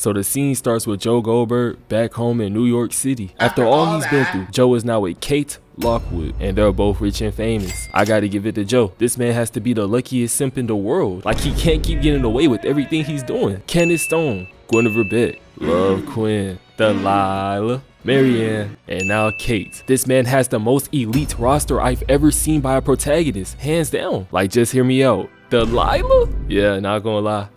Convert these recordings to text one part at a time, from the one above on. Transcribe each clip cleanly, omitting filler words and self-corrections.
So the scene starts with Joe Goldberg back home in New York City. After all he's been through, Joe is now with Kate Lockwood, and they're both rich and famous. I gotta give it to Joe. This man has to be the luckiest simp in the world. Like, he can't keep getting away with everything he's doing. Candace Stone, Guinevere Beck, love Quinn, Delilah, Marienne, and now Kate. This man has the most elite roster I've ever seen by a protagonist, hands down. Like, just hear me out. Delilah? Yeah, not gonna lie.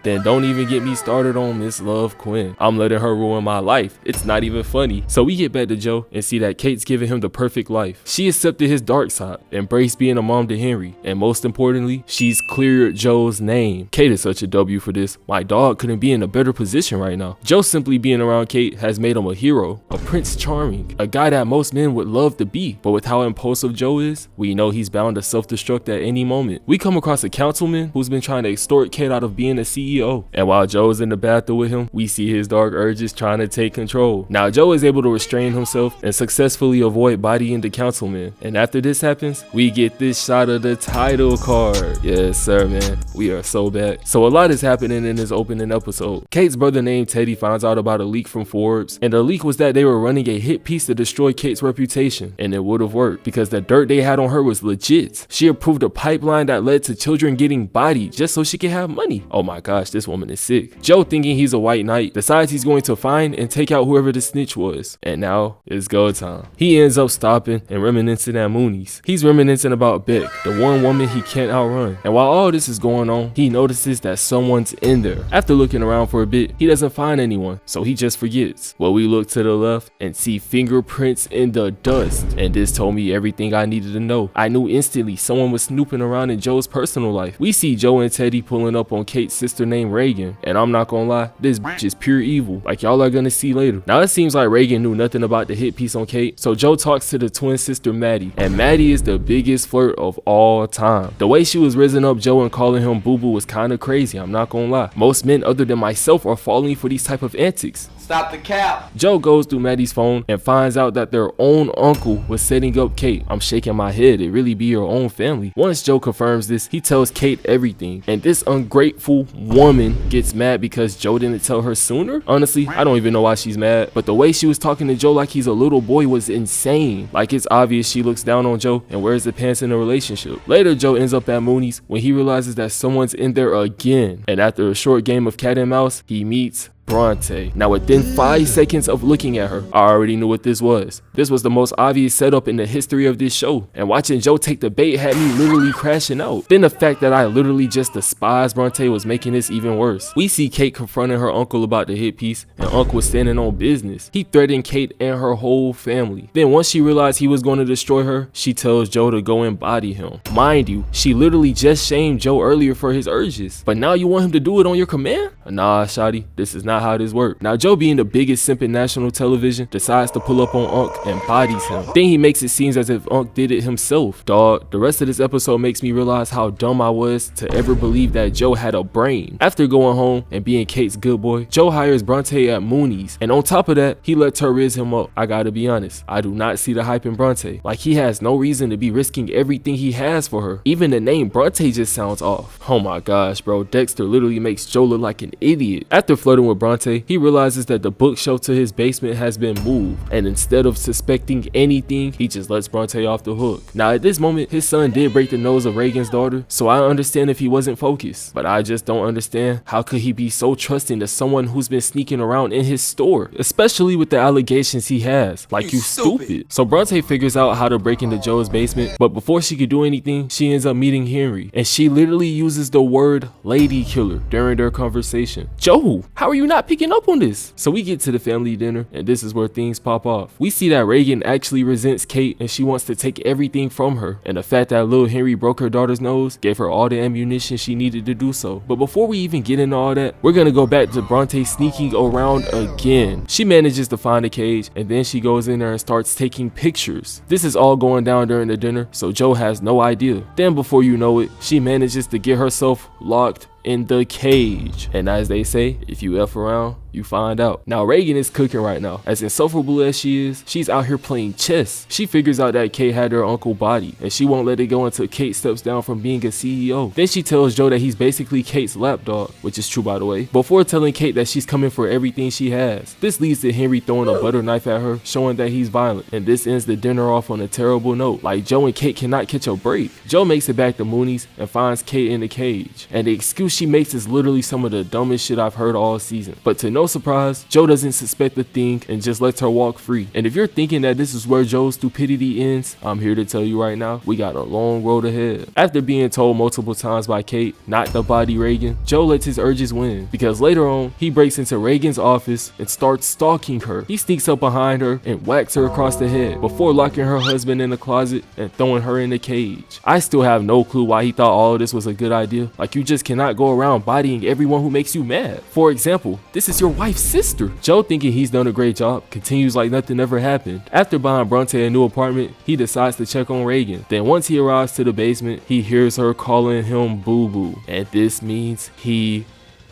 Then don't even get me started on Miss Love Quinn. I'm letting her ruin my life. It's not even funny. So we get back to Joe and see that Kate's giving him the perfect life. She accepted his dark side, embraced being a mom to Henry, and most importantly, she's cleared Joe's name. Kate is such a W for this. My dog couldn't be in a better position right now. Joe simply being around Kate has made him a hero, a Prince Charming, a guy that most men would love to be. But with how impulsive Joe is, we know he's bound to self-destruct at any moment. We come across a councilman who's been trying to extort Kate out of being a CEO. And while Joe is in the bathroom with him, we see his dark urges trying to take control. Now Joe is able to restrain himself and successfully avoid bodying the councilman. And after this happens, we get this shot of the title card. Yes sir, man, we are so back. So a lot is happening in this opening episode. Kate's brother named Teddy finds out about a leak from Forbes, and the leak was that they were running a hit piece to destroy Kate's reputation, and it would have worked because the dirt they had on her was legit. She approved a pipeline that led to children getting bodied just so she could have money. Oh my gosh, this woman is sick. Joe, thinking he's a white knight, decides he's going to find and take out whoever the snitch was. And now it's go time. He ends up stopping and reminiscing at Mooney's. He's reminiscing about Beck, the one woman he can't outrun. And while all this is going on, he notices that someone's in there. After looking around for a bit, he doesn't find anyone, so he just forgets. Well, we look to the left and see fingerprints in the dust. And this told me everything I needed to know. I knew instantly someone was snooping around in Joe's personal life. We see Joe and Teddy pulling up on Kate's sister named Reagan, and I'm not gonna lie, this bitch is pure evil, like y'all are gonna see later. Now it seems like Reagan knew nothing about the hit piece on Kate, so Joe talks to the twin sister Maddie, and Maddie is the biggest flirt of all time. The way she was raising up Joe and calling him boo boo was kind of crazy, I'm not gonna lie. Most men other than myself are falling for these type of antics. Stop the cap. Joe goes through Maddie's phone and finds out that their own uncle was setting up Kate. I'm shaking my head, it really be your own family. Once Joe confirms this, he tells Kate everything, and this ungrateful woman gets mad because Joe didn't tell her sooner. Honestly, I don't even know why she's mad, but the way she was talking to Joe like he's a little boy was insane. Like, it's obvious she looks down on Joe and wears the pants in the relationship. Later, Joe ends up at Mooney's when he realizes that someone's in there again, and after a short game of cat and mouse, he meets Bronte. Now within 5 seconds of looking at her, I already knew what this was. This was the most obvious setup in the history of this show, and watching Joe take the bait had me literally crashing out. Then the fact that I literally just despised Bronte was making this even worse. We see Kate confronting her uncle about the hit piece, and Uncle was standing on business. He threatened Kate and her whole family. Then once she realized he was going to destroy her, she tells Joe to go and body him. Mind you, she literally just shamed Joe earlier for his urges, but now you want him to do it on your command? Nah, shawty, this is not how this works. Now Joe, being the biggest simp in national television, decides to pull up on Unc and bodies him. Then he makes it seem as if Unc did it himself. Dog, the rest of this episode makes me realize how dumb I was to ever believe that Joe had a brain. After going home and being Kate's good boy, Joe hires Bronte at Mooney's, and on top of that, he lets her riz him up. I gotta be honest, I do not see the hype in Bronte. Like, he has no reason to be risking everything he has for her. Even the name Bronte just sounds off. Oh my gosh, bro, Dexter literally makes Joe look like an idiot. After flirting with Bronte, he realizes that the bookshelf to his basement has been moved, and instead of suspecting anything, he just lets Bronte off the hook. Now at this moment, his son did break the nose of Reagan's daughter, so I understand if he wasn't focused, but I just don't understand how could he be so trusting to someone who's been sneaking around in his store, especially with the allegations he has. Like, you stupid. So Bronte figures out how to break into Joe's basement, but before she could do anything, she ends up meeting Henry, and she literally uses the word lady killer during their conversation. Joe, how are you not picking up on this? So we get to the family dinner, and this is where things pop off. We see that Reagan actually resents Kate, and she wants to take everything from her, and the fact that little Henry broke her daughter's nose gave her all the ammunition she needed to do so. But before we even get into all that, we're gonna go back to Bronte sneaking around again. She manages to find a cage, and then she goes in there and starts taking pictures. This is all going down during the dinner, so Joe has no idea. Then before you know it, she manages to get herself locked in the cage. And as they say, if you F around, you find out. Now Reagan is cooking right now. As insufferable as she is, she's out here playing chess. She figures out that Kate had her uncle body, and she won't let it go until Kate steps down from being a CEO. Then she tells Joe that he's basically Kate's lapdog, which is true by the way, before telling Kate that she's coming for everything she has. This leads to Henry throwing a butter knife at her, showing that he's violent, and this ends the dinner off on a terrible note. Like Joe and Kate cannot catch a break. Joe makes it back to Mooney's and finds Kate in the cage, and the excuse she makes is literally some of the dumbest shit I've heard all season. But to no surprise, Joe doesn't suspect a thing and just lets her walk free. And if you're thinking that this is where Joe's stupidity ends, I'm here to tell you right now, we got a long road ahead. After being told multiple times by Kate not to body Reagan, Joe lets his urges win, because later on, he breaks into Reagan's office and starts stalking her. He sneaks up behind her and whacks her across the head before locking her husband in the closet and throwing her in the cage. I still have no clue why he thought all of this was a good idea. Like, you just cannot go around bodying everyone who makes you mad. For example, this is your wife's sister. Joe, thinking he's done a great job, continues like nothing ever happened. After buying Bronte a new apartment, he decides to check on Reagan. Then once he arrives to the basement, he hears her calling him Boo Boo, and this means he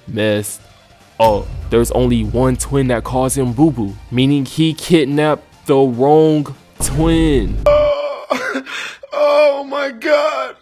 messed up. There's only one twin that calls him Boo Boo, meaning he kidnapped the wrong twin. Oh my god.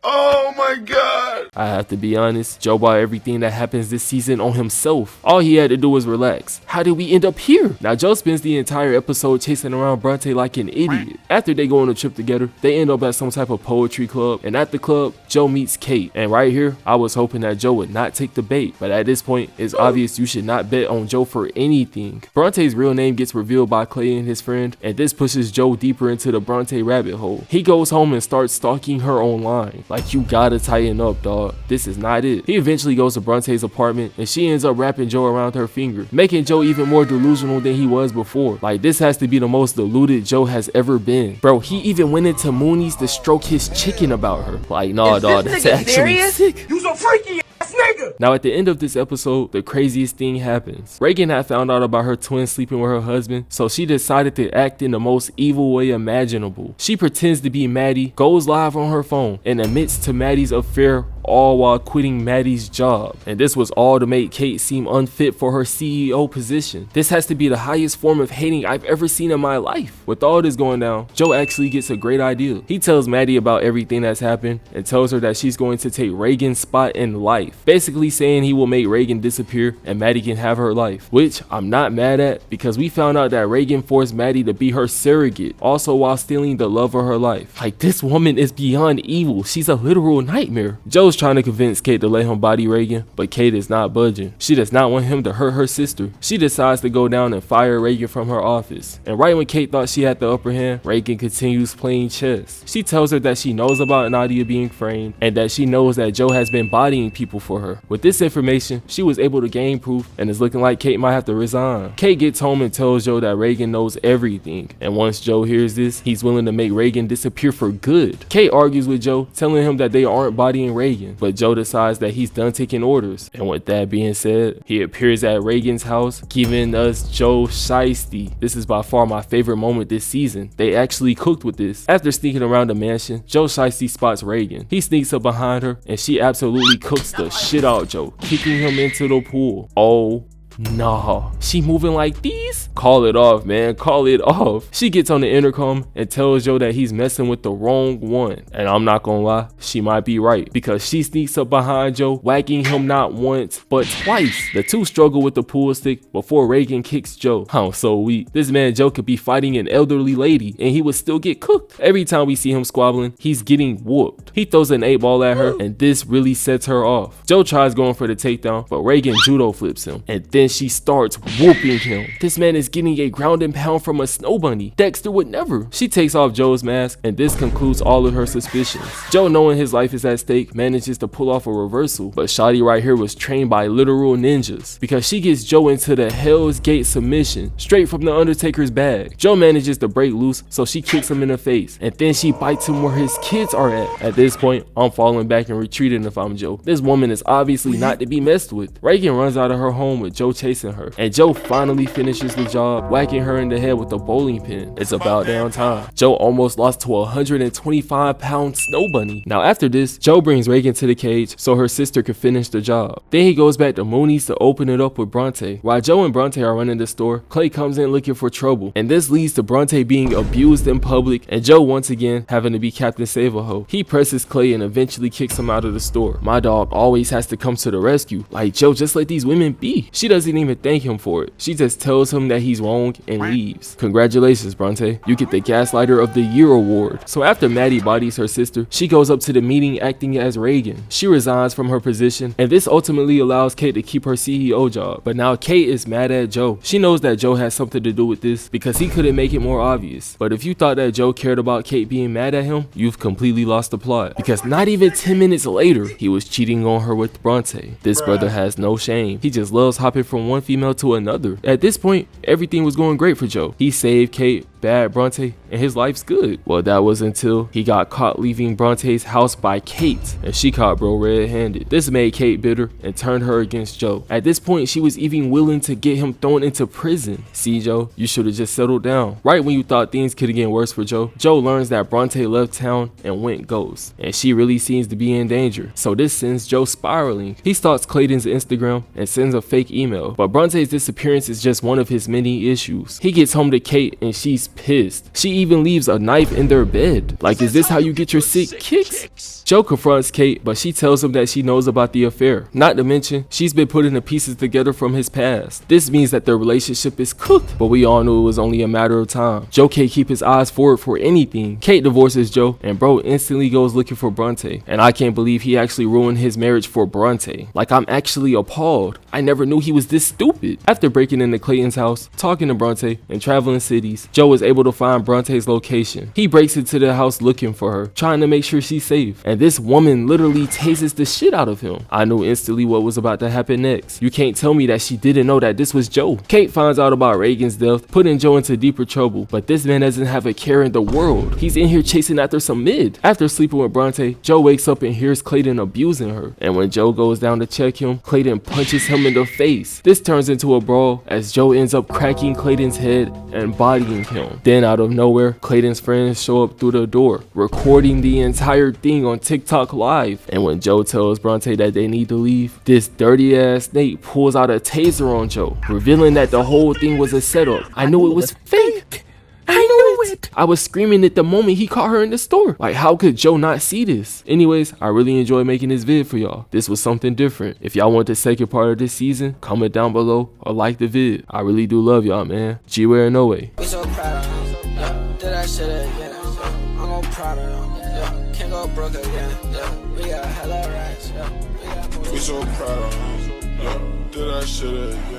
Oh my god. I have to be honest, Joe bought everything that happens this season on himself. All he had to do was relax. How did we end up here? Now Joe spends the entire episode chasing around Bronte like an idiot. After they go on a trip together, they end up at some type of poetry club, and at the club, Joe meets Kate. And right here, I was hoping that Joe would not take the bait, but at this point, it's obvious you should not bet on Joe for anything. Bronte's real name gets revealed by Clay and his friend, and this pushes Joe deeper into the Bronte rabbit hole. He goes home and starts stalking her online. Like, you gotta tighten up, dog. This is not it. He eventually goes to Bronte's apartment, and she ends up wrapping Joe around her finger, making Joe even more delusional than he was before. Like, this has to be the most deluded Joe has ever been. Bro, he even went into Mooney's to stroke his chicken about her. Like, nah, dog, that's actually sick. You so freaky ass nigga. Now, at the end of this episode, the craziest thing happens. Reagan had found out about her twin sleeping with her husband, so she decided to act in the most evil way imaginable. She pretends to be Maddie, goes live on her phone, and admits to Maddie's affair, all while quitting Maddie's job. And this was all to make Kate seem unfit for her CEO position. This has to be the highest form of hating I've ever seen in my life. With all this going down, Joe actually gets a great idea. He tells Maddie about everything that's happened and tells her that she's going to take Reagan's spot in life, basically saying he will make Reagan disappear and Maddie can have her life, which I'm not mad at, because we found out that Reagan forced Maddie to be her surrogate, also while stealing the love of her life. Like, this woman is beyond evil. She's a literal nightmare. Joe's trying to convince Kate to let him body Reagan, but Kate is not budging. She does not want him to hurt her sister. She decides to go down and fire Reagan from her office. And right when Kate thought she had the upper hand, Reagan continues playing chess. She tells her that she knows about Nadia being framed and that she knows that Joe has been bodying people for her. With this information, she was able to gain proof, and it's looking like Kate might have to resign. Kate gets home and tells Joe that Reagan knows everything, and once Joe hears this, he's willing to make Reagan disappear for good. Kate argues with Joe, telling him that they aren't bodying Reagan, but Joe decides that he's done taking orders. And with that being said, he appears at Reagan's house, giving us Joe Shiesty. This is by far my favorite moment this season. They actually cooked with this. After sneaking around the mansion, Joe Shiesty spots Reagan. He sneaks up behind her, and she absolutely cooks the shit out Joe, kicking him into the pool. Oh, nah, she moving like these? Call it off, man, call it off. She gets on the intercom and tells Joe that he's messing with the wrong one. And I'm not gonna lie, she might be right, because she sneaks up behind Joe, whacking him not once, but twice. The two struggle with the pool stick before Reagan kicks Joe. I'm so weak. This man Joe could be fighting an elderly lady and he would still get cooked. Every time we see him squabbling, he's getting whooped. He throws an 8-ball at her, and this really sets her off. Joe tries going for the takedown, but Reagan judo flips him, and then she starts whooping him. This man is getting a ground and pound from a snow bunny. Dexter would never. She takes off Joe's mask, and this concludes all of her suspicions. Joe, knowing his life is at stake, manages to pull off a reversal, but Shotty right here was trained by literal ninjas, because she gets Joe into the Hell's Gate submission straight from the Undertaker's bag. Joe manages to break loose, so she kicks him in the face, and then she bites him where his kids are at. At this point, I'm falling back and retreating if I'm Joe. This woman is obviously not to be messed with. Reagan runs out of her home with Joe Joe chasing her. And Joe finally finishes the job, whacking her in the head with a bowling pin. It's about damn time. Joe almost lost to a 125-pound snow bunny. Now after this, Joe brings Reagan to the cage so her sister could finish the job. Then he goes back to Mooney's to open it up with Bronte. While Joe and Bronte are running the store, Clay comes in looking for trouble. And this leads to Bronte being abused in public and Joe once again having to be Captain Save-A-Ho. He presses Clay and eventually kicks him out of the store. My dog always has to come to the rescue. Like, Joe, just let these women be. She doesn't even thank him for it. She just tells him that he's wrong and leaves. Congratulations, Bronte. You get the Gaslighter of the Year award. So after Maddie bodies her sister, she goes up to the meeting acting as Reagan. She resigns from her position, and this ultimately allows Kate to keep her CEO job. But now Kate is mad at Joe. She knows that Joe has something to do with this because he couldn't make it more obvious. But if you thought that Joe cared about Kate being mad at him, you've completely lost the plot. Because not even 10 minutes later, he was cheating on her with Bronte. This brother has no shame. He just loves hopping from one female to another. At this point, everything was going great for Joe. He saved Kate, bad Bronte, and his life's good. Well, that was until he got caught leaving Bronte's house by Kate, and she caught bro red-handed. This made Kate bitter and turned her against Joe. At this point, she was even willing to get him thrown into prison. See, Joe, you should have just settled down. Right when you thought things could get worse for Joe, Joe learns that Bronte left town and went ghost, and she really seems to be in danger. So this sends Joe spiraling. He stalks Clayton's Instagram and sends a fake email, but Bronte's disappearance is just one of his many issues. He gets home to Kate and she's pissed. She even leaves a knife in their bed. Like, is this how you get your sick kicks? Joe confronts Kate, but she tells him that she knows about the affair. Not to mention, she's been putting the pieces together from his past. This means that their relationship is cooked, but we all knew it was only a matter of time. Joe can't keep his eyes forward for anything. Kate divorces Joe, and bro instantly goes looking for Bronte. And I can't believe he actually ruined his marriage for Bronte. Like, I'm actually appalled. I never knew he was this stupid. After breaking into Clayton's house, talking to Bronte, and traveling cities, Joe was able to find Bronte's location. He breaks into the house looking for her, trying to make sure she's safe. And this woman literally tases the shit out of him. I knew instantly what was about to happen next. You can't tell me that she didn't know that this was Joe. Kate finds out about Reagan's death, putting Joe into deeper trouble, but this man doesn't have a care in the world. He's in here chasing after some mid. After sleeping with Bronte, Joe wakes up and hears Clayton abusing her. And when Joe goes down to check him, Clayton punches him in the face. This turns into a brawl as Joe ends up cracking Clayton's head and bodying him. Then out of nowhere, Clayton's friends show up through the door, recording the entire thing on TikTok live. And when Joe tells Bronte that they need to leave, this dirty ass Nate pulls out a taser on Joe, revealing that the whole thing was a setup. I knew it was fake. I knew it. I was screaming at the moment he caught her in the store. Like, how could Joe not see this? Anyways, I really enjoyed making this vid for y'all. This was something different. If y'all want the second part of this season, comment down below or like the vid. I really do love y'all, man. G-Ware no way. We so proud of him. Yeah. Did that shit again. I'm gon' proud of him. Yeah. Can't go broke again. Yeah. We got hella racks. Yeah. We so proud of him. Yeah. Did that shit again.